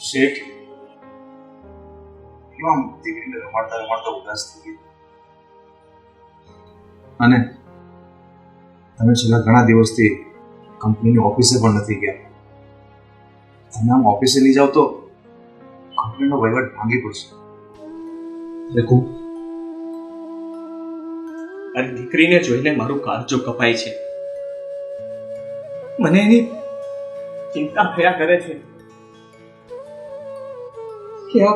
શેઠ આમ દીકરીને રમાડતા રમાડતા ઉદાસ થઈ ગઈ. અને તમે છેલ્લા ઘણા દિવસથી કંપનીની ઓફિસે પણ નથી ગયા. તમે આમ ઓફિસે લઈ જાઓ તો કંપનીનો વહીવટ ભાંગી પડશે. દેખો, આ દીકરીને જોઈને મારું કાળજું કપાય છે. મને એની ચિંતા થયા કરે છે કે આ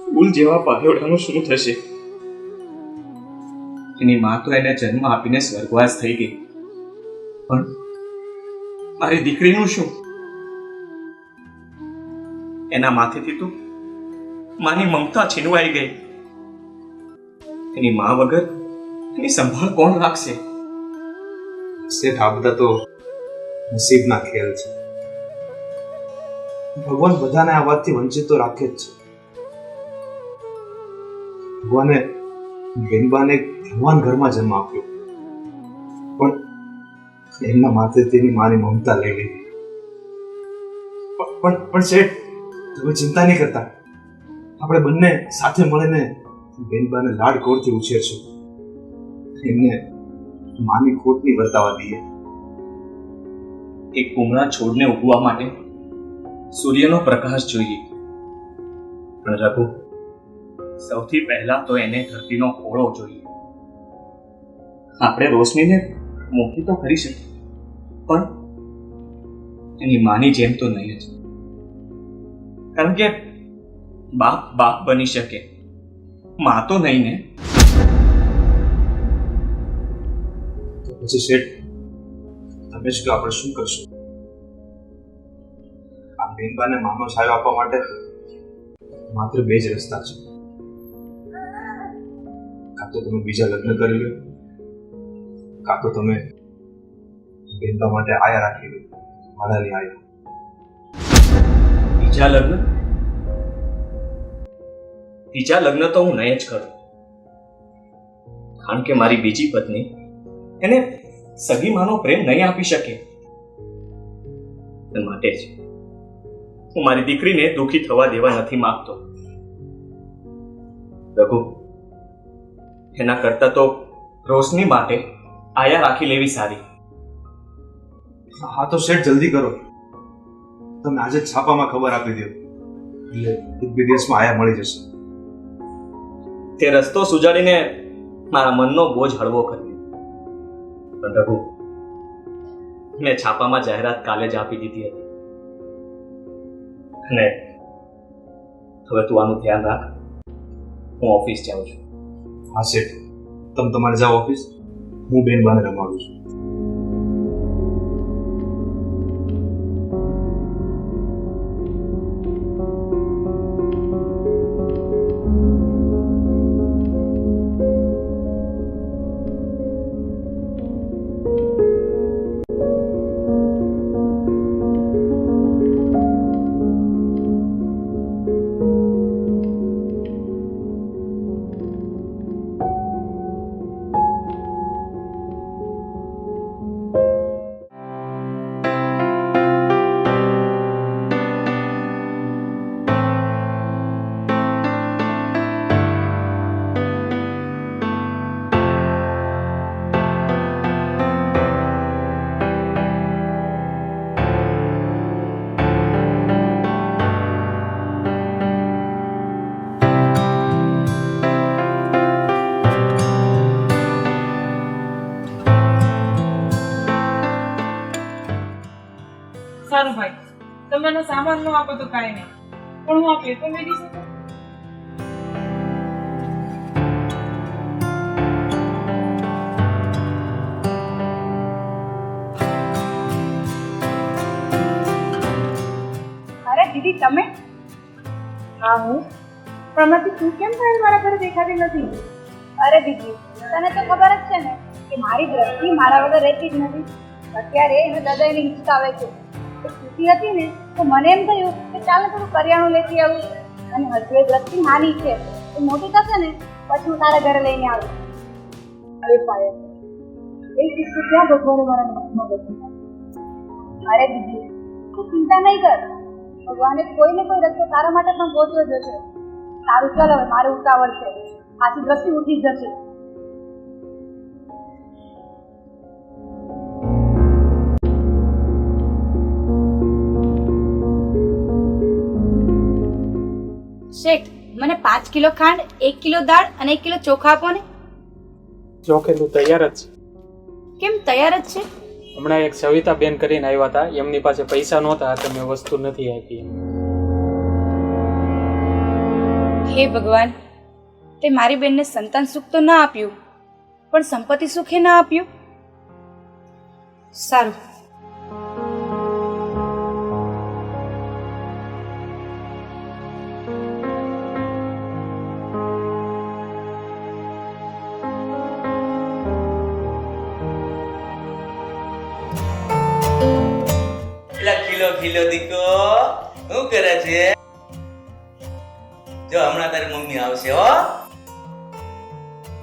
ફૂલ જેવા પાયોડાનું શું થશે. એની માં તો એને જન્મ આપીને સ્વર્ગવાસ થઈ ગઈ, પણ મારી દીકરીનું શું? એના માથેથી તો માની મમતા છીનવાઈ ગઈ. એની માં વગર એની સંભાળ કોણ રાખશે? શેઠ, આ બધા તો નસીબના ખેલ છે. ભગવાન બધાને આ વાતથી વંચિત તો રાખે જ છે. ભગવાને બેનબાને ભગવાન ઘરમાં જન્મ આપ્યો, પણ એમના માથે તેની માની મમતા લઈ લીધી. પણ શેઠ, તમે ચિંતા નહીં કરતા. આપણે બંને સાથે મળીને બેનબાને લાડકોડથી ઉછેરશું. એમને માની ખોટની વર્તાવા દઈએ. એક કુમળા છોડને ઉગવા માટે સૂર્યનો પ્રકાશ જોઈએ, પણ રઘુ, સૌથી પહેલા તો એને ધરતીનો ખોળો જોઈએ. આપણે રોશનીને મોટી તો કરી શકીએ, પણ એની માની જેમ તો નહીં જ. કારણ કે બાપ બાપ બની શકે, માં તો નહીં ને. તો પછી શેઠ, તમે જ કહો, આપણે શું કરશું? આ બેનબાને માનો છાયો આપવા માટે માત્ર બે જ રસ્તા છે. કાં તો તમે બીજા લગ્ન કરી લો, કાં તો તમે બેનબા માટે આયા રાખી લો, માળાની આયા. બીજા લગ્ન તો હું નહીં જ કરું, કારણ કે મારી બીજી પત્ની એને સગી માનો પ્રેમ નહીં આપી શકે. માટે જ હું મારી દીકરીને દુઃખી થવા દેવા નથી માંગતો. રઘુ, એના કરતા તો રોશની માટે આયા રાખી લેવી સારી. હા તો શેઠ, જલ્દી કરો. તમે આજે જ છાપામાં ખબર આપી દો, એટલે એક બે દિવસમાં આયા મળી જશે. તે રસ્તો સુજાડીને મારા મનનો બોજ હળવો કર્યો. પણ રઘુ, મેં છાપામાં જાહેરાત કાલે જ આપી દીધી હતી, અને હવે તું આનું ધ્યાન રાખ. હું ઓફિસ જાઉં છું. હા શેઠ, તમે તમારે જાઓ ઓફિસ, હું બેનબાને રમાડું છું. સારું ભાઈ, તમારો સામાન ન આપો તો કાંઈ નહીં, પણ હું આ પેપર મેળવી શકું? અરે દીદી, તમે? હા હું. પણ હમણાંથી તું કેમ થાય મારા ઘરે દેખાતી નથી? અરે દીદી, તને તો ખબર જ છે ને કે મારી દ્રષ્ટિ મારા વગર રહેતી જ નથી. અત્યારે એને દાદાને હિંચકાવે છે. એ ખુશી હતી ને તો મને એમ થયું કે ચાલો થોડું કરિયાણું લેતી આવું, અને હજુ એ દ્રષ્ટિ નાની છે, એ મોટી થશે ને પછી હું તારા ઘરે લઈને આવું. અરે પાયલ, એ કિસ્સો ક્યાં ભગવાને મારા મનમાં બદલી? અરે દીદી, તું ચિંતા નહીં કર. ભગવાને કોઈ ને કોઈ રસ્તો તારા માટે પણ ગોતવો જ હશે. તારું ચાલ, હવે મારે ઉતાવળ છે. આથી દ્રષ્ટિ ઉઠી જશે. શેઠ, મને 5 કિલો ખાંડ, 1 કિલો દાળ અને 1 કિલો ચોખા આપો ને. ચોખેલું તૈયાર જ છે. કેમ તૈયાર જ છે? હમણાં એક સવિતા બેન કરીને આવ્યા હતા, એમની પાસે પૈસા નહોતા તો મેં વસ્તુ નથી આપી. હે ભગવાન, તે મારી બેનને સંતાન સુખ તો ના આપ્યું, પણ સંપત્તિ સુખે ના આપ્યું. સારું. ખીલો દીકો શું કરે છે? જો હમણાં તારી મમ્મી આવશે હો.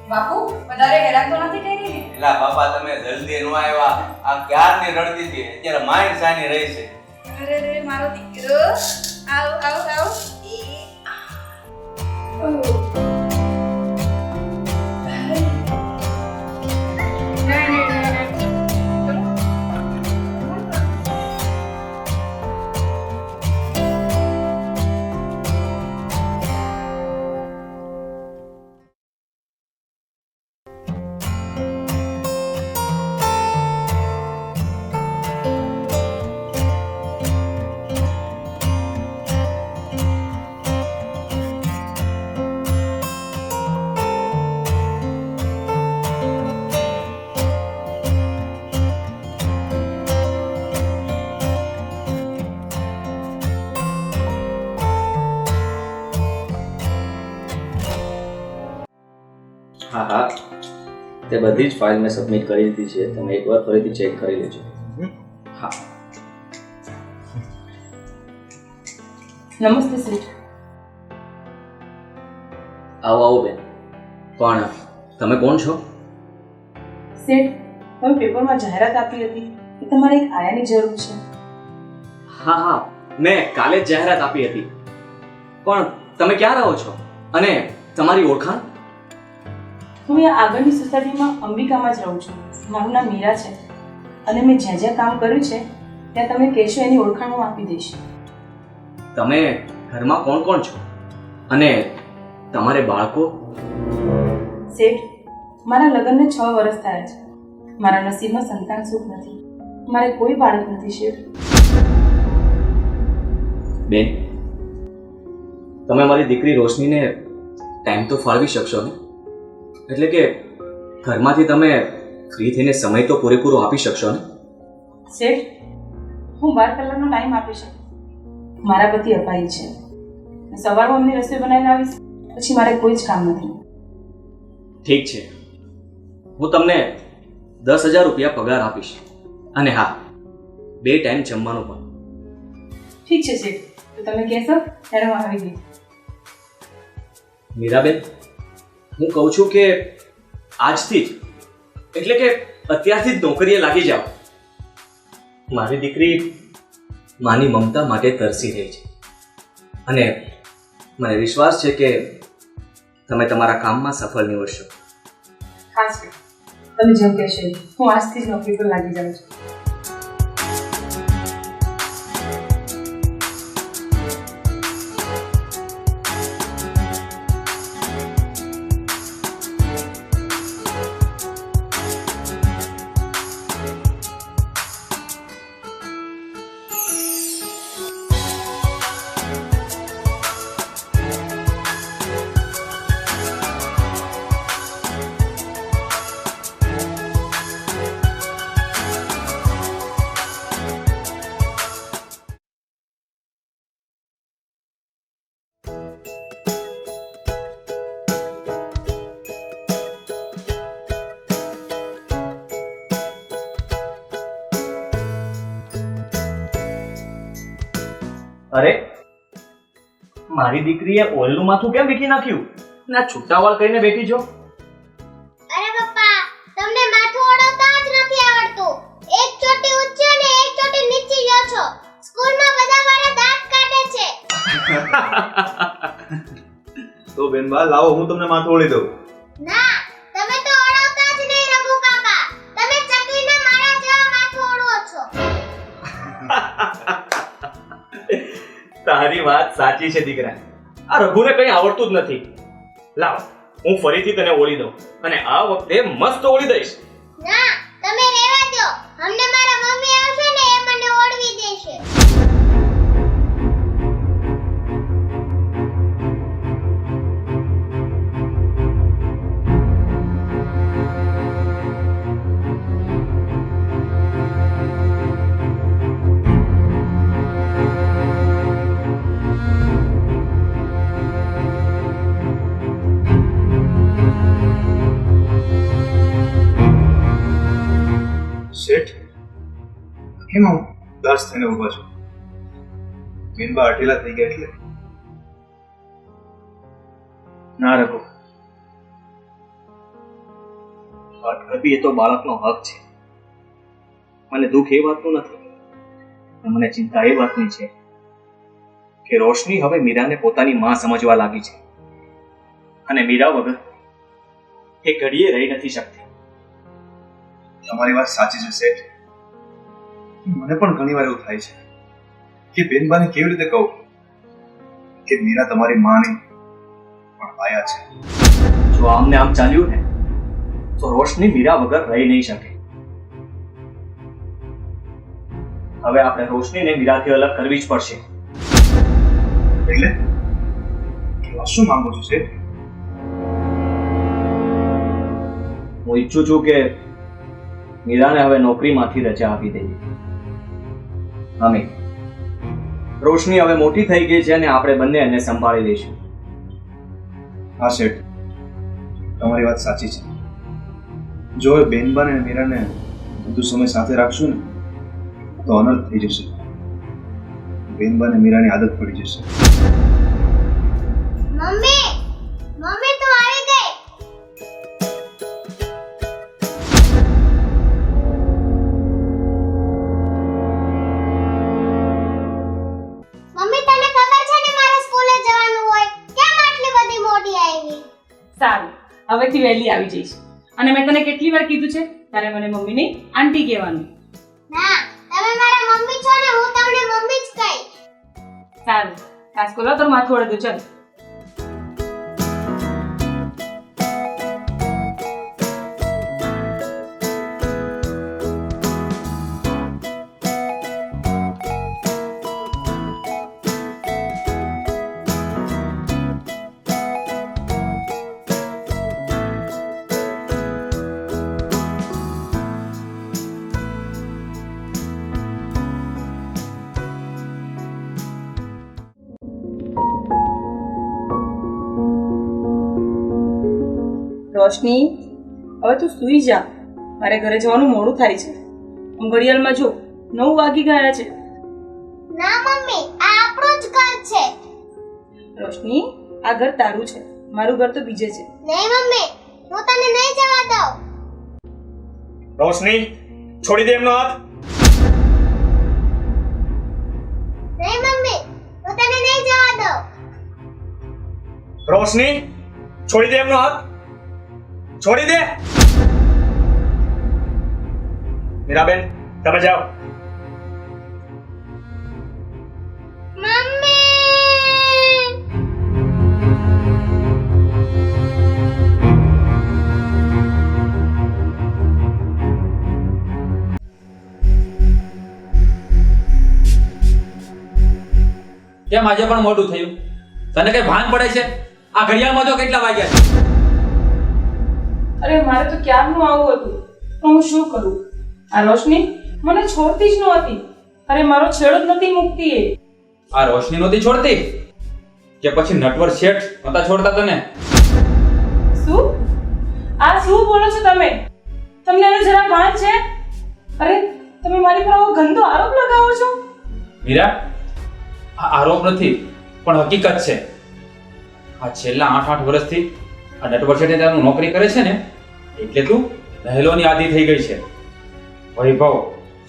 બાપુ, વધારે હેરાન તો નથી કરી ને? એલા બાપા, તમે જલ્દી નો આવ્યા. આ ક્યારની રડતી હતી, અત્યારે માઇન્ડ સાની રહી છે. અરે રે મારો દીકરો, આવ આવ આવ. હા હા, તે બધી જ ફાઇલ મેં સબમિટ કરી દીધી છે. તમે એકવાર ફરીથી ચેક કરી લેજો. હા. નમસ્તે શેઠ. આવો આવો બેન. પણ તમે કોણ છો? શેઠ, તમે પેપરમાં જાહેરાત આપી હતી કે તમારે એક આયાની જરૂર છે. હા હા, મેં કાલે જ જાહેરાત આપી હતી. પણ તમે ક્યાં રહો છો અને તમારી ઓળખાણ? હું અહીંયા આગળની સોસાયટીમાં અંબિકામાં જ રહું છું. મારું નામ મીરા છે અને મેં જ્યાં જ્યાં કામ કર્યું છે ત્યાં તમે કહેશો એની ઓળખાણ હું આપી દઈશ. તમે ઘરમાં કોણ કોણ છો અને તમારે બાળકો? શેઠ, મારા લગ્નને 6 વર્ષ થયા છે. મારા નસીબમાં સંતાન સુખ નથી. મારે કોઈ બાળક નથી શેઠ. બેન, તમે મારી દીકરી રોશનીને ટાઈમ તો ફાળવી શકશો ને? એટલે કે ઘરમાંથી તમે ફ્રી થઈને સમય તો પૂરેપૂરો આપી શકશો ને? શેઠ, હું 12 કલાકનો ટાઈમ આપી શકું. મારા પતિ અપાઈ છે. સવારમાં અમને રસોઈ બનાવીને આવીશ, પછી મારે કોઈ જ કામ નથી. ઠીક છે, હું તમને 10,000 રૂપિયા પગાર આપીશ. અને હા, 2 ટાઈમ જમવાનું પણ. ઠીક છે શેઠ, તો તમે કહેશો ત્યારે હું આવી ગઈ. મીરાબેન, હું કહું છું કે આજથી જ, એટલે કે અત્યારથી જ નોકરીએ લાગી જાઓ. મારી દીકરી માની મમતા માટે તરસી રહી છે અને મને વિશ્વાસ છે કે તમે તમારા કામમાં સફળ નીવડશો. ખાસ તમે જેમ કહેશો હું આજથી જ નોકરી પર લાગી જાઉં છું. અરે, મારી દીકરીએ ઓલનું માથું કેમ વીખી નાખ્યું? ના છૂટાવાળ કરીને બેઠી છો. અરે પપ્પા, તમને માથું ઓળવતા જ નથી આવડતું. એક ચોટી ઊંચી અને એક ચોટી નીચી લ્યો છો. સ્કૂલમાં બધા મારા દાંત કાઢે બેનબા, લાવો હું તમને માથું ઓળી દઉં. ના તમે તો ઓળવતા જ નહીં રઘુ કાકા. તમે ચકલીના માળા જેવા માથું ઓળવો છો. તારી વાત સાચી છે દીકરા. આ રઘુને કંઈ આવડતું જ નથી. લાવ હું ફરીથી તને ઓળી દઉં અને આ વખતે મસ્ત ઓળી દઈશ. ના તમે રહેવા દો. અમને મારા મમ્મી આવશે ને એ મને ઓળવી દેશે. શેઠ, કેમ આમ ઉદાસ થઈને ઊભા છો? બેનબા અઢેલા થઈ ગયા એટલે? ના રઘુ, વાત કરવી એ તો બાળકનો હક છે. મને દુઃખ એ વાતનું નથી અને મને ચિંતા એ વાતની છે કે રોશની હવે મીરાને પોતાની માં સમજવા લાગી છે અને મીરા વગર એ ઘડીએ રહી નથી શકતી. તમારી વાત સાચી છે શેઠ. મને પણ ઘણી વાર એવું થાય છે કે બેનબાને કેવી રીતે કહું કે મીરા તમારી માં નહીં પણ આયા છે. જો આમને આમ ચાલ્યું ને તો રોશની મીરા વગર રહી નહીં શકે. હવે આપણે રોશનીને મીરાથી અલગ કરવી જ પડશે. એટલે શું માંગો છો શેઠ? હું ઈચ્છું છું કે મીરાને હવે નોકરીમાંથી રજા આપી દઈએ. અમે રોશની હવે મોટી થઈ ગઈ છે અને આપણે બંને એને સંભાળી લઈશું. હા શેઠ, તમારી વાત સાચી છે. જો એ બેનબાને અને મીરાને વધુ સમય સાથે રાખશું ને તો અનર્થ થઈ જશે. બેનબાને મીરાની આદત પડી જશે. મમ્મી મમ્મી તો આવી ગઈ. મમ્મી તને ખબર છે ને મારે સ્કૂલે જવાનું હોય. કેમ આટલી બધી મોડી આવી? સારું, હવેથી વહેલી આવી જઈશ. અને મેં તને કેટલી વાર કીધું છે તારે મને મમ્મી નહીં આંટી કહેવાનું. ના તમે મારા મમ્મી છો ને હું તમને મમ્મી જ કહીશ. સારું, કાસ્કો લો તો માથું ઓળે દો. ચાલ. રોશની, હવે તું સૂઈ જા. મારે ઘરે જવાનું મોડું થાય છે. આમ ઘડિયાળમાં જો 9 વાગી ગયા છે. ના મમ્મી આ આપણું જ ઘર છે. રોશની, આ ઘર તારું છે, મારું ઘર તો બીજે છે. નહીં મમ્મી હું તને નહીં જવા દઉં. રોશની, છોડી દે એમનો હાથ. નહીં મમ્મી હું તને નહીં જવા દઉં. રોશની, છોડી દે એમનો હાથ. છોડી દે. મીરાબેન, તમે જાઓ. મમ્મી કેમ આજે પણ મોડું થયું? તને કઈ ભાન પડે છે? આ ઘડિયાળમાં જો કેટલા વાગ્યા છે? અરે મારે તો ક્યારનું આવું હતું, પણ હું શું કરું? આ રોશની મને છોડતી જ નહોતી. અરે મારો છેડો જ નથી મૂકતી એ. આ રોશની નહોતી છોડતી કે પછી નટવર શેઠ નહોતા છોડતા તને? શું? આ શું બોલો છો તમે? તમને હવે જરા ભાન છે? અરે તમે મારી પર આવો ગંદો આરોપ લગાવો છો. મીરા, આ આરોપ નથી પણ હકીકત છે. આ છેલ્લા 8 વર્ષથી આ નટવર શેઠે તારું નોકરી કરે છે ને એટલે તું દહેલોની આદી થઈ ગઈ છે. વૈભવ,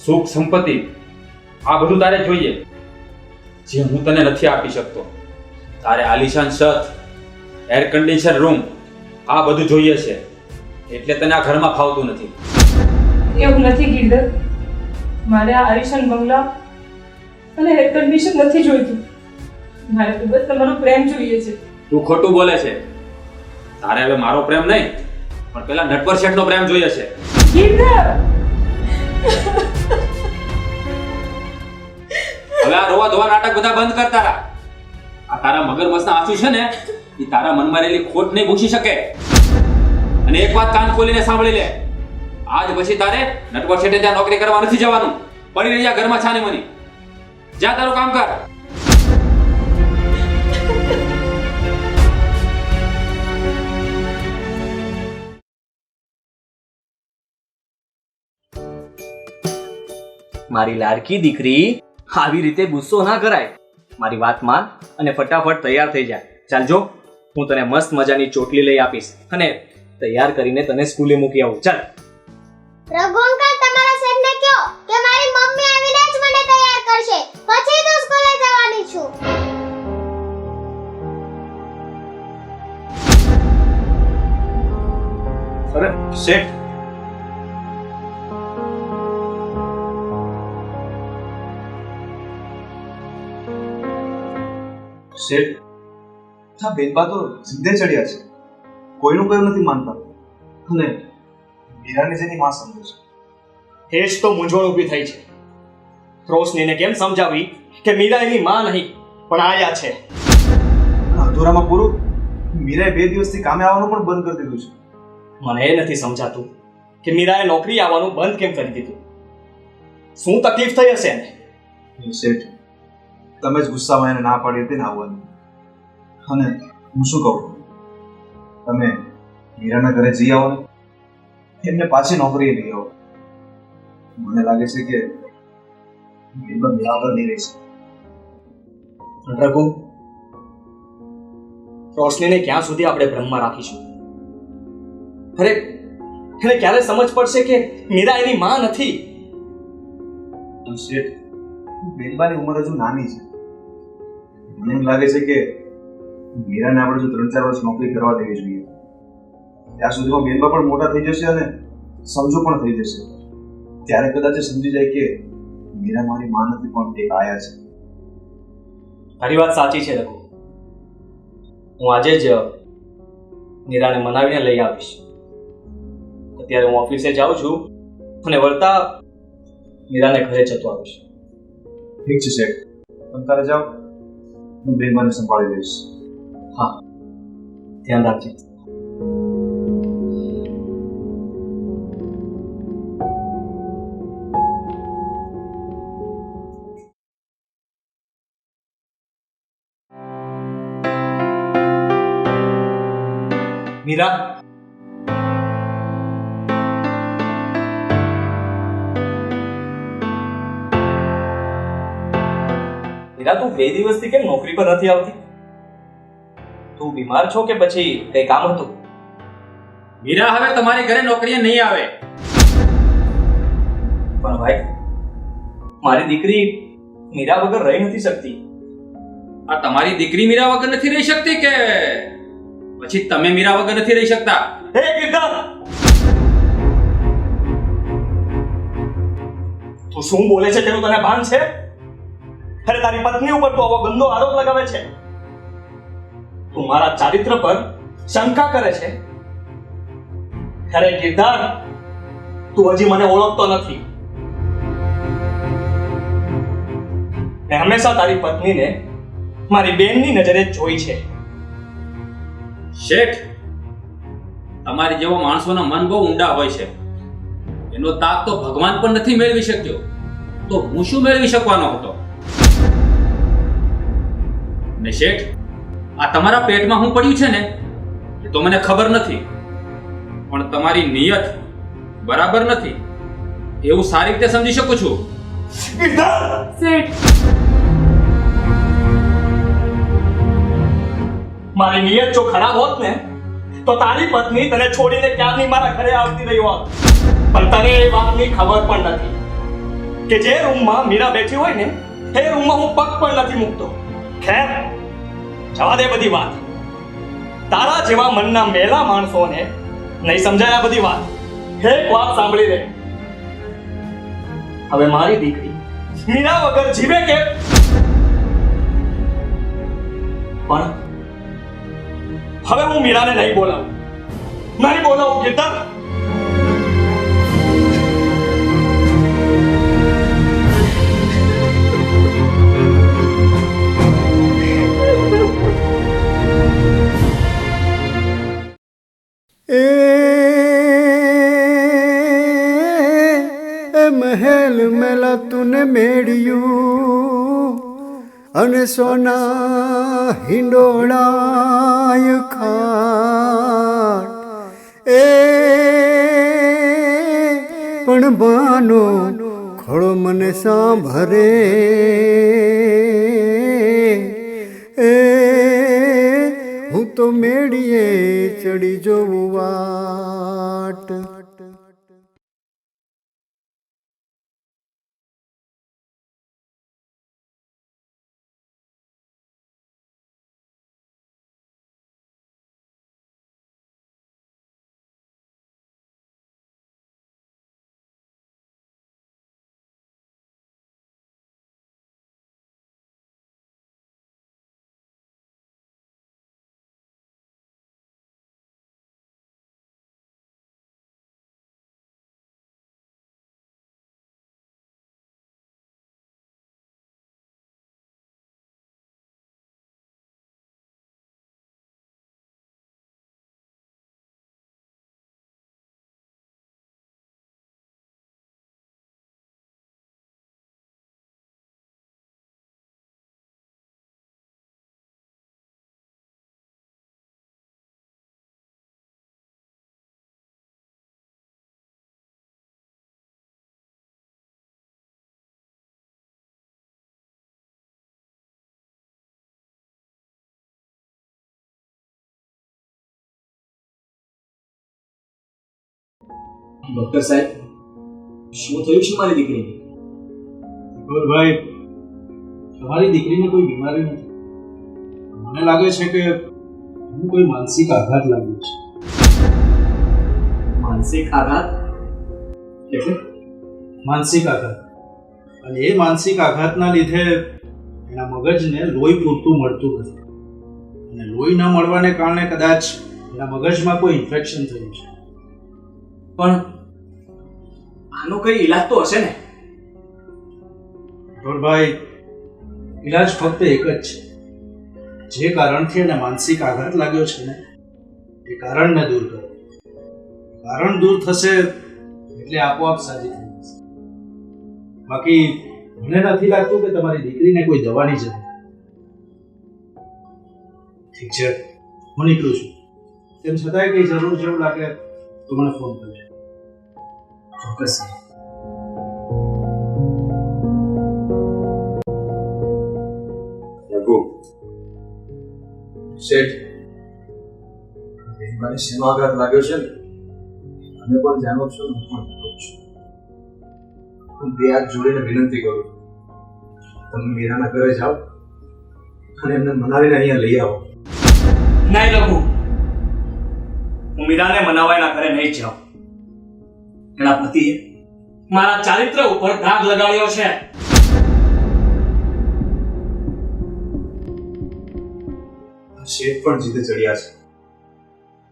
સુખ, સંપત્તિ આ બધું તારે જોઈએ જે હું તને નથી આપી શકતો. તારે આલિશાન છત, એર કન્ડિશન રૂમ આ બધું જોઈએ છે, એટલે તને આ ઘરમાં ફાવતું નથી. એવું નથી ગિરધર, મારે આ આલિશાન બંગલા અને એર કન્ડિશન નથી જોઈતું. મારે તો બસ તમારો પ્રેમ જોઈએ છે. તું ખોટું બોલે છે. તારે હવે મારો પ્રેમ નહીં, પણ પેલા નટવર શેઠનો પ્રેમ જોઈએ છે. ગિરધર, હવે આ રોવા ધોવા નાટક બધા બંધ કર તારા. આ તારા મગરમચ્છના આંસુ છે ને, એ તારા મનમાં રહેલી ખોટ નહીં ભૂસી શકે. અને એક વાત કાન ખોલીને સાંભળી લે, આજ પછી તારે નટવર શેઠે ત્યાં નોકરી કરવા નથી જવાનું. પડી રહ્યા ઘરમાં છાની મની. જા તારું કામ કર. મારી લાડકી દીકરી, આવી રીતે ગુસ્સો ના કરાય. મારી વાત માન અને ફટાફટ તૈયાર થઈ જા. ચાલ જો, હું તને મસ્ત મજાની ચોટલી લઈ આપીશ અને તૈયાર કરીને તને સ્કૂલે મૂકી આવું. ચાલ. રઘુ અંકલ, તમારા શેઠને કહો કે મારી મમ્મી આવીને જ મને તૈયાર કરશે, પછી તો સ્કૂલે જવાની છું. અરે શેઠ, શેઠ, આ બેનબા તો જીદે ચડ્યા છે. કોઈનું કયું નથી માનતા અને મીરાને જેની માં સમજે છે. એ જ તો મૂંઝવણ ઊભી થઈ છે. રોશનીને કેમ સમજાવી કે મીરા એની માં નહીં પણ આયા છે. અધૂરામાં પૂરું, મીરાએ 2 દિવસથી કામે આવવાનું પણ બંધ કરી દીધું છે. મને એ નથી સમજાતું કે મીરાએ નોકરી આવવાનું બંધ કેમ કરી દીધું. શું તકલીફ થઈ હશે એને? શેઠ, તમે જ ગુસ્સામાં એને ના પાડી હતી ને આવવાની. અને હું શું કહું, તમે મીરાના ઘરે જઈ આવો ને, એમને પાછી નોકરી લઈ આવો. મને લાગે છે કે બેનબા બરાબર નહીં રહેશે. રઘુ, રોશનીને ક્યાં સુધી આપણે ભ્રમમાં રાખીશું? અરે એને ક્યારે સમજ પડશે કે મીરા એની માં નથી? શેઠ, બેનબાની ઉંમર હજુ નાની છે. મને એમ લાગે છે કે મીરાને આપણે જો 3-4 વર્ષ નોકરી કરવા દેવી જોઈએ. ત્યાં સુધીમાં બેનબા પણ મોટા થઈ જશે અને સમજો પણ થઈ જશે. ત્યારે કદાચ એ સમજી જાય કે મીરા મારી માં નથી પણ એક આયા છે. તારી વાત સાચી છે રઘુ. હું આજે જ મીરાને મનાવીને લઈ આવીશ. અત્યારે હું ઓફિસે જાઉં છું અને વળતા મીરાને ઘરે જતો આવીશ. ઠીક છે શેઠ, તમે તારે જાઓ, હું બેનબાને સંભાળી લઈશ. હા, ધ્યાન રાખજે. મીરા, મીરા, તું 2 દિવસથી કેમ નોકરી પર નથી આવતી? તું બીમાર છો કે પછી કઈ કામ હતું? મીરા હવે તમારી ઘરે નોકરીએ નહીં આવે. પણ ભાઈ, મારી દીકરી મીરા વગર રહી નથી શકતી. આ તમારી દીકરી મીરા વગર નથી રહી શકતી કે પછી તમે મીરા વગર નથી રહી શકતા? હે ગિરધર, તું શું બોલે છે તેનું તને ભાન છે? અરે તારી પત્ની ઉપર તો આવો ગંદો આરોપ લગાવે છે. તું મારા ચારિત્ર પર શંકા કરે છે. અરે ગિરધર, તું હજી મને ઓળખતો નથી. મેં હંમેશા તારી પત્નીને મારી બેનની નજરે જોઈ છે. શેઠ, તમારી જેવો માણસોના મન બહુ ઊંડા હોય છે. એનો તાક તો ભગવાન પણ નથી મેળવી શક્યો, તો હું શું મેળવી શકવાનો હતો? ને શેઠ, આ તમારા પેટમાં શું પડ્યું છે ને એ તો મને ખબર નથી, પણ તમારી નિયત બરાબર નથી એવું સારી રીતે સમજી શકું છું. શેઠ, મારી નિયત જો ખરાબ હોત ને તો તારી પત્ની તને છોડીને ક્યારની મારા ઘરે આવતી રહી હોત. પણ તને એ વાતની ખબર પણ નથી કે જે રૂમમાં મીરા બેઠી હોય ને એ રૂમમાં હું પગ પણ નથી મૂકતો. ખેર, જવા દે બધી વાત. તારા જેવા મનના મેલા માણસોને નહીં સમજાય આ બધી વાત. એક વાત સાંભળી લે. હવે મારી દીકરી મીરા વગર જીવે કે પણ હવે હું મીરાને નહીં બોલાવું કીર્તન. महल मेला तूने मेड़िયું અને સોના હિંડોળાય ખાટ પણ બાનો ખોળો મને સાંભરે હું તો મેળીએ ચડી જોઉં વાટ. ડોક્ટર સાહેબ, શું થયું છે મારી દીકરીને? ભાઈ, તમારી દીકરીને કોઈ બીમારી નથી. મને લાગે છે કે એને કોઈ માનસિક આઘાત લાગ્યો છે. માનસિક આઘાત એટલે? માનસિક આઘાત. અને એ માનસિક આઘાતના લીધે એના મગજને લોહી પૂરતું મળતું નથી. અને લોહી ન મળવાને કારણે કદાચ એના મગજમાં કોઈ ઇન્ફેક્શન થયું છે. પણ આનો કઈ ઈલાજ તો હશે ને? ભાઈ, ઈલાજ ફક્ત એક જ છે. જે કારણથી એને માનસિક આઘાત લાગ્યો છે ને, એ કારણને દૂર કરો. કારણ દૂર થશે એટલે આપોઆપ સાજી થઈ જશે. બાકી મને નથી લાગતું કે તમારી દીકરીને કોઈ દવાની જરૂર. ઠીક છે, હું નીકળું છું. તેમ છતાંય કઈ જરૂર જેવું લાગે તો મને ફોન કરજો. ચોક્કસ. શેઠ, મને શેનો આઘાત લાગ્યો છે ને, તમે પણ જાણો છો ને, હું પણ જાણું છું. હું બે હાથ જોડીને વિનંતી કરું, તમે મીરાના ઘરે જાઓ અને એમને મનાવીને અહીંયા લઈ આવો. નહીં લખું, હું મીરાને મનાવવા એના ઘરે નહીં જાઉં. એના પતિએ મારા ચારિત્ર ઉપર દાગ લગાડ્યો છે. શેઠ પણ જીતે ચડ્યા છે.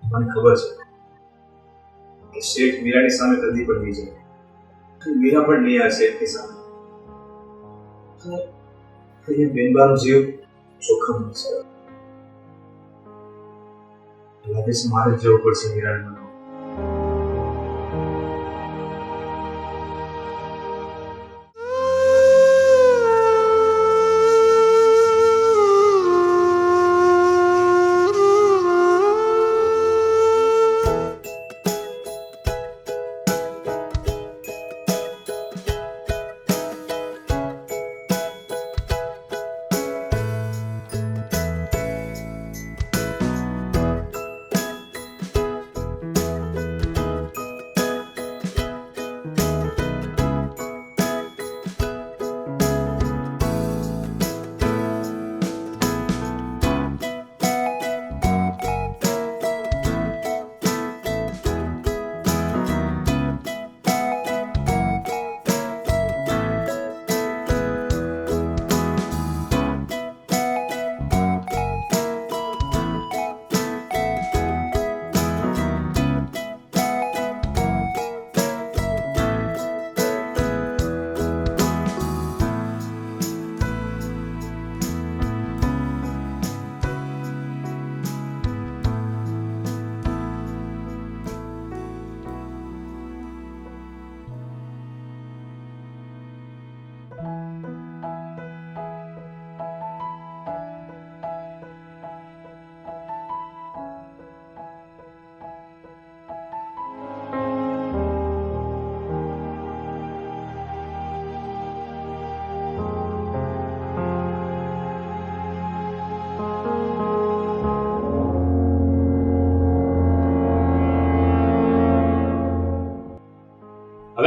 મને ખબર છે કે શેઠ મીરાની સામે કદી પણ નહીં જાય. મીરા પણ નહીં આ શેઠની સામે. અહીંયા બેનબાનો જીવ જોખમમાં છે. લાગે છે મારે જ જવું પડશે મીરાને મનાવવા.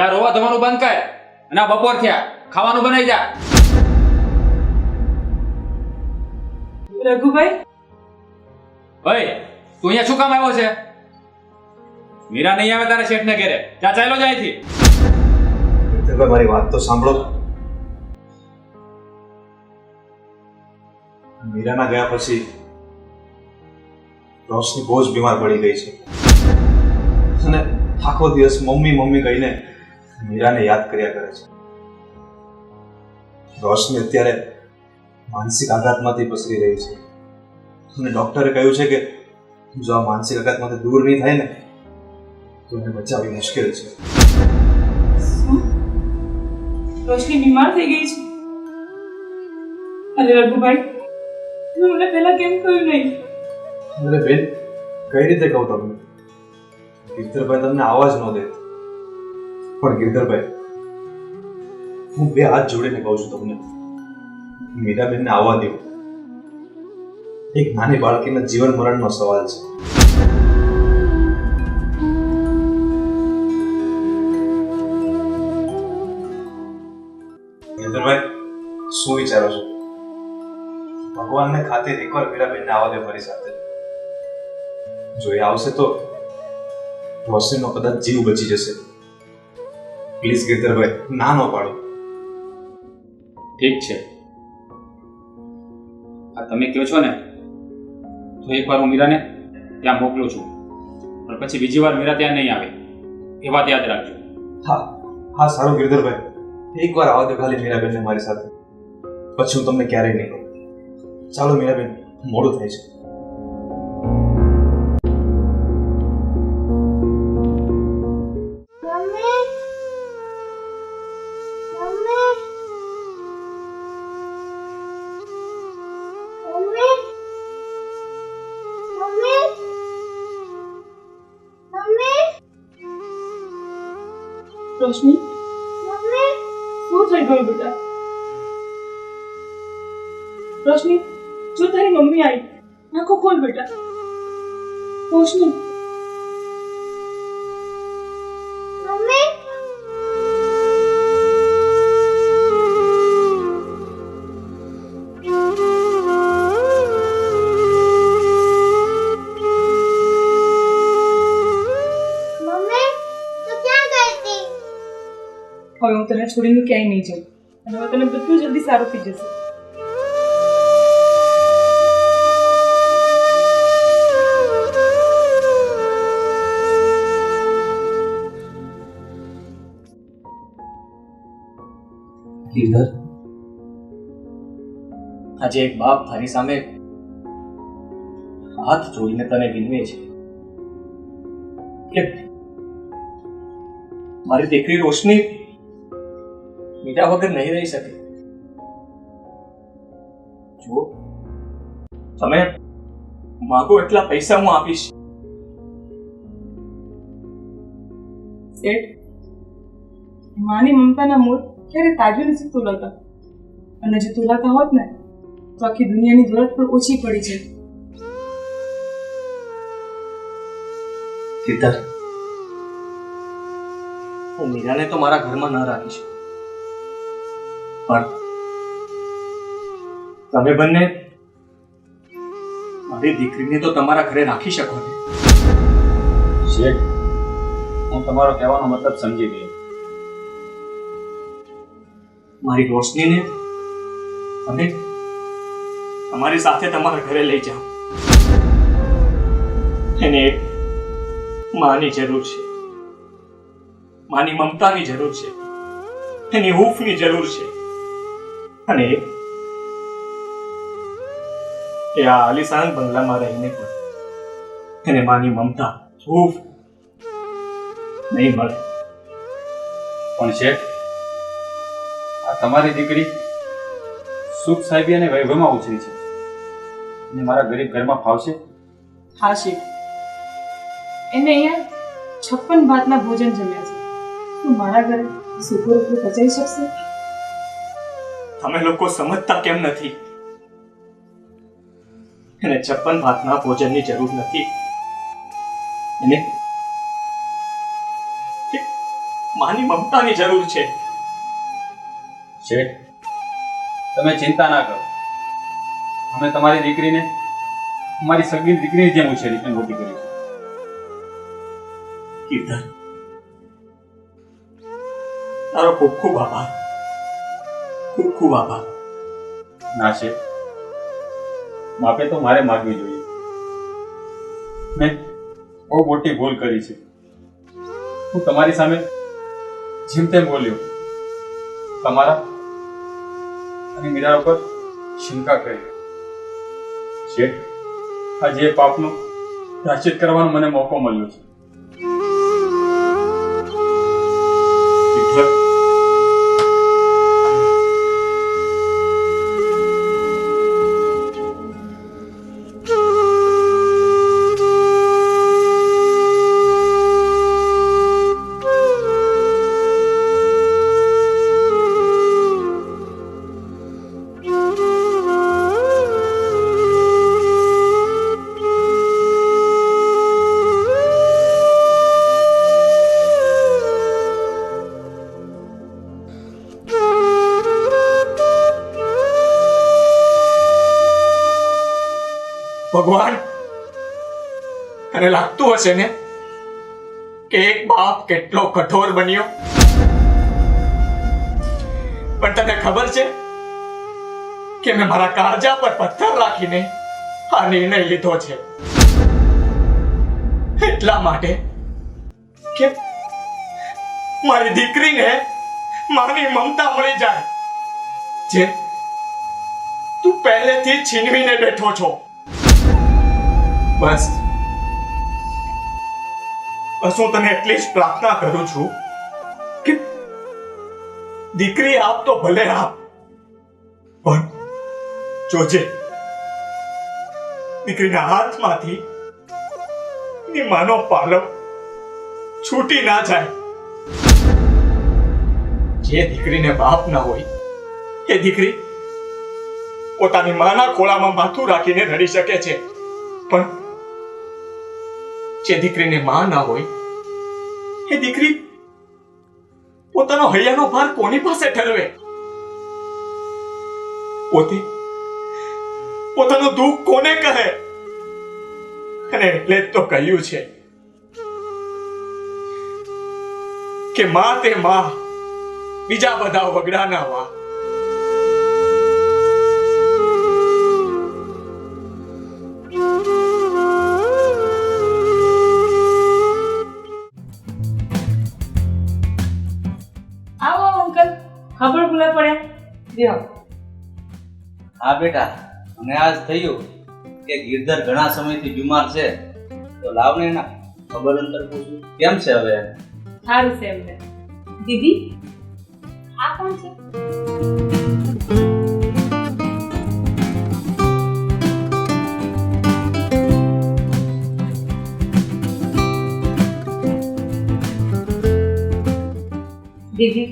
હવે આ રોવા ધવાનું બંધ કર અને આ બપોર થયા, ખાવાનું બનાવી જા. રઘુભાઈ, ઓય, તું અહીંયા શું કામ આવ્યો છે? મીરા નહીં આવે તારા શેઠને ઘેરે. જા ચાલ્યો જાય થી. ગીરધરભાઈ, મારી વાત તો સાંભળો. મીરાના ગયા પછી રોશની બહુ જ બીમાર પડી ગઈ છે અને આખો દિવસ મમ્મી મમ્મી કહીને મીરાને યાદ કર્યા કરે છે. રોશની અત્યારે માનસિક આઘાતમાંથી પસરી રહી છે અને ડોક્ટરે કહ્યું છે કે જો આ માનસિક આઘાતમાંથી દૂર નહીં થાય ને તો એને બચાવવી મુશ્કેલ છે. રોશની બીમાર થઈ ગઈ છે? અરે રઘુભાઈ, તમે મને પહેલા કેમ કહ્યું નહીં? અરે બેન, કઈ રીતે કહું તમને? ગીરધરભાઈ તમને આવાજ ન દે. પણ ગીરધરભાઈ, હું બે હાથ જોડીને કહું છું તમને, મીરાબેનને આવવા દો. એક નાની બાળકીના જીવન મરણનો સવાલ છે. ગીરધરભાઈ, શું વિચારો છો? ભગવાનને ખાतिर એકવાર મીરાબેનને આવવા દે મારી સાથે. જો એ આવશે તો રોશનીનો કદાચ જીવ બચી જશે. પ્લીઝ ગીરધરભાઈ, ના ન પાડો. ઠીક છે, આ તમે કહો છો ને તો એકવાર હું મીરાને ત્યાં મોકલું છું, પણ પછી બીજી વાર મીરા ત્યાં નહીં આવે એ વાત યાદ રાખજો. હા હા, સારું ગીરધરભાઈ, એકવાર આવવા દો ખાલી મીરાબેનને મારી સાથે. પછી હું તમને ક્યારેય નહીં કહું. ચાલો મીરાબેન, મોડું થાય છે. રોશની, શું થઈ ગયું બેટા? રોશની, જો તારી મમ્મી આવી, આંખો ખોલ બેટા. રોશની, હવે હું તને છોડીને ક્યાંય નહીં જાઉં અને હવે તને બધું જલ્દી સારું થઈ જશે. ગિરધર, આજે એક બાપ તારી સામે હાથ જોડીને તને વિનવે છે કે મારી દીકરી રોશની મીરા વગર નહીં રહી શકે. જો તમે માંગો એટલા પૈસા હું આપીશ. શેઠ, માની મમતાના મૂળ ક્યારે તાજવી નથી તોલાતા, અને જો તોલાતા હોત ને તો આખી દુનિયાની જરૂરત પણ ઓછી પડી છે. ગિરધર, હું મીરાને તો મારા ઘરમાં ન રાખીશ, પણ તમે બંને મારી દીકરીને તો તમારા ઘરે રાખી શકો ને. શેઠ, હું તમારો કહેવાનો મતલબ સમજી ગયો. મારી રોશનીને તમે તમારી સાથે તમારા ઘરે લઈ જાઓ. એને એક માની જરૂર છે, માની મમતાની જરૂર છે, એની હૂંફની જરૂર છે, અને એ આ આલિશાન બંગલામાં રહીને પણ એને માની મમતા, હૂંફ નહીં મળે. પણ શેઠ, આ તમારી દીકરી સુખ સાહેબી અને વૈભવમાં ઉછરી છે અને મારા ગરીબ ઘરમાં ફાવશે? હા શેઠ, એને અહીંયા 56 ભાતના ભોજન જમ્યા છે, તો મારા ઘરે સુખો રૂપિયો પચાવી શકશે? તમે લોકો સમજતા કેમ નથી? એને 56 ભાતના ભોજનની જરૂર નથી. એને માની મમતાની જરૂર છે. શેઠ, તમે ચિંતા ના કરો. અમે તમારી દીકરીને અમારી સગી દીકરીની જેમ ઉછેરી અને મોટી કરી છે. કીર્તન, તારો ખૂબ ખૂબ આભાર. ખૂબ ખૂબ આભાર. ના શેઠ, માફી તો મારે માગવી જોઈએ. મેં બહુ મોટી ભૂલ કરી છે. હું તમારી સામે જેમ તેમ બોલ્યો, તમારા અને મીરા ઉપર શંકા કરી. શેઠ, આજે એ પાપનો પ્રાયશ્ચિત કરવાનો મને મોકો મળ્યો છે. કીર્તન, ભગવાન, તને લાગતું હશે ને કે એક બાપ કેટલો કઠોર બન્યો, પણ તને ખબર છે કે મેં મારા કાળજા પર પથ્થર રાખીને આ નિર્ણય લીધો છે. એટલા માટે કે મારી દીકરીને માની મમતા મળી જાય, જે તું પહેલેથી છીનવીને બેઠો છો. બસ હું તને એટલી જ પ્રાર્થના કરું છું કે દીકરી આપ તો ભલે આપ, પણ જોજે દીકરીના હાથમાંથી ની માનો પાલવ છૂટી ના જાય. જે દીકરીને બાપ ના હોય એ દીકરી પોતાની માના ખોળામાં માથું રાખીને રડી શકે છે, પણ જે દીકરીને માં ના હોય એ દીકરી પોતાનો હૈયાનો ભાર કોની પાસે ઠલવે? પોતાનું દુઃખ કોને કહે? અને એટલે જ તો કહ્યું છે કે માં તે માં, બીજા બધા વગડાના વા. આવો અંકલ, ખબર ભૂલા પડ્યા. દેવો. હા બેટા, મને આજ થયું કે ગિરધર ઘણા સમયથી બીમાર છે, તો લાવને ના ખબર અંતર પૂછું કેમ છે હવે. સારું છે એમને. દીદી, આ કોણ છે? દીદી,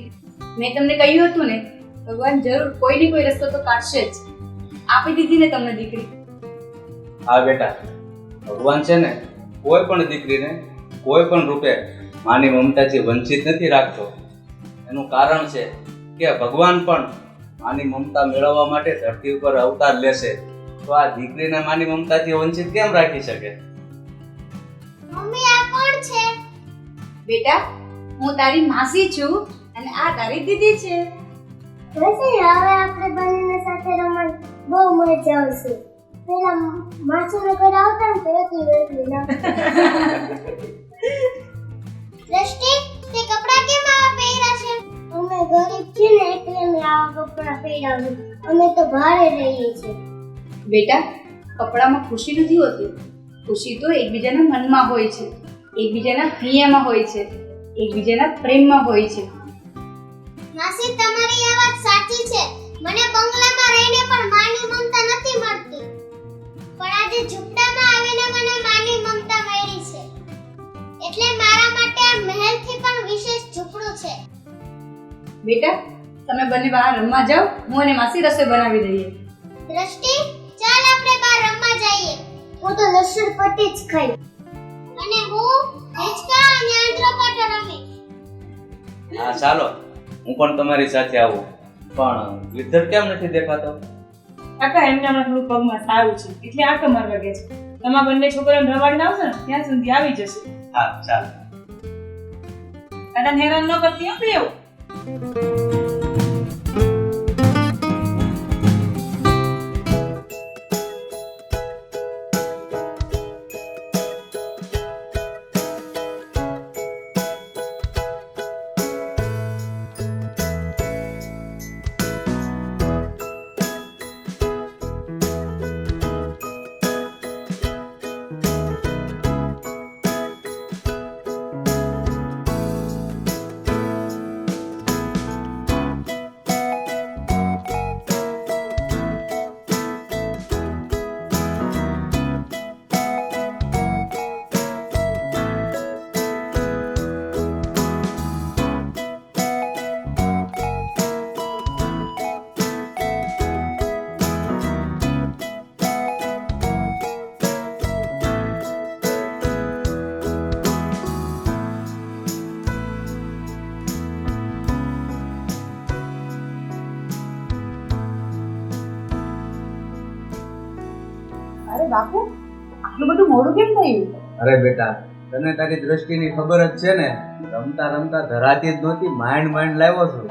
મેં તમને કહ્યું હતું ને, ભગવાન જરૂર કોઈ ને કોઈ રસ્તો તો કાઢશે જ. આપી દીધી ને તમને દીકરી. હા બેટા, ભગવાન છે ને કોઈ પણ દીકરીને કોઈ પણ રૂપે માની મમતાથી વંચિત નથી રાખતો. એનું કારણ છે કે ભગવાન પણ માની મમતા મેળવવા માટે ધરતી ઉપર અવતાર લેશે, તો આ દીકરીને માની મમતાથી વંચિત કેમ રાખી શકે? મમ્મી, આ કોણ છે? બેટા, હું તારી માસી છું અને આ તારી દીદી છે. પછી હવે આપણે બંને સાથે રમવાની બહુ મજા આવશે. પેલા માસુને ઘરે આવતા ને તો એટલી ના. દ્રષ્ટિ, તે કપડાં કેમ આવા પહેર્યા છે? અમે ગરીબ છીએ ને એટલે અમે આવા કપડાં પહેરાવ્યું. અમે તો ભારે રહીએ છીએ. બેટા, કપડામાં ખુશી નથી હોતી. ખુશી તો એકબીજાના મનમાં હોય છે, એકબીજાના હૈયામાં હોય છે, એકબીજાના પ્રેમમાં હોય છે. માસી, તમારી આ વાત સાચી છે. મને બંગલામાં રહીને પણ માની મમતા નથી મળતી, પણ આજે ઝૂંપડામાં આવીને મને માની મમતા મળી છે. એટલે મારા માટે આ મહેલથી પણ વિશેષ ઝૂંપડું છે. બેટા, તમે બંને બહાર રમવા જાઓ, હું અને માસી રસોઈ બનાવી દઈએ. દ્રષ્ટિ, ચાલ આપણે બહાર રમવા જઈએ. હું તો લસણપટ્ટી જ ખાઈ અને હું હિંચકા અને આંધળો પાટો રમીશ. હા ચાલો, હું પણ તમારી સાથે આવું. પણ વિદ્યુત કેમ નથી દેખાતો? કાકા એમને હમણાં થોડું પગમાં સારું છે એટલે આંટો મારવા ગયા છે. તમારા બંને છોકરાઓને રવાડીને આવશે ને ત્યાં સુધી આવી જશે. હા ચાલો. કાકાને હેરાન ન કરતી હો પ્રિયો. અરે બાપુ, આટલું બધું મોડું કેમ થયું? અરે બેટા, તને તારી દ્રષ્ટિની ખબર જ છે ને, રમતા રમતા ધરાતી જ નહોતી, માંડ લાવ્યો છું.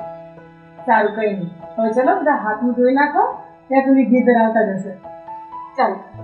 સારું કઈ નહીં. હવે ચલો બધા હાથનું ધોઈ નાખો ત્યાં સુધી ગીત આવતા જશે. ચાલો.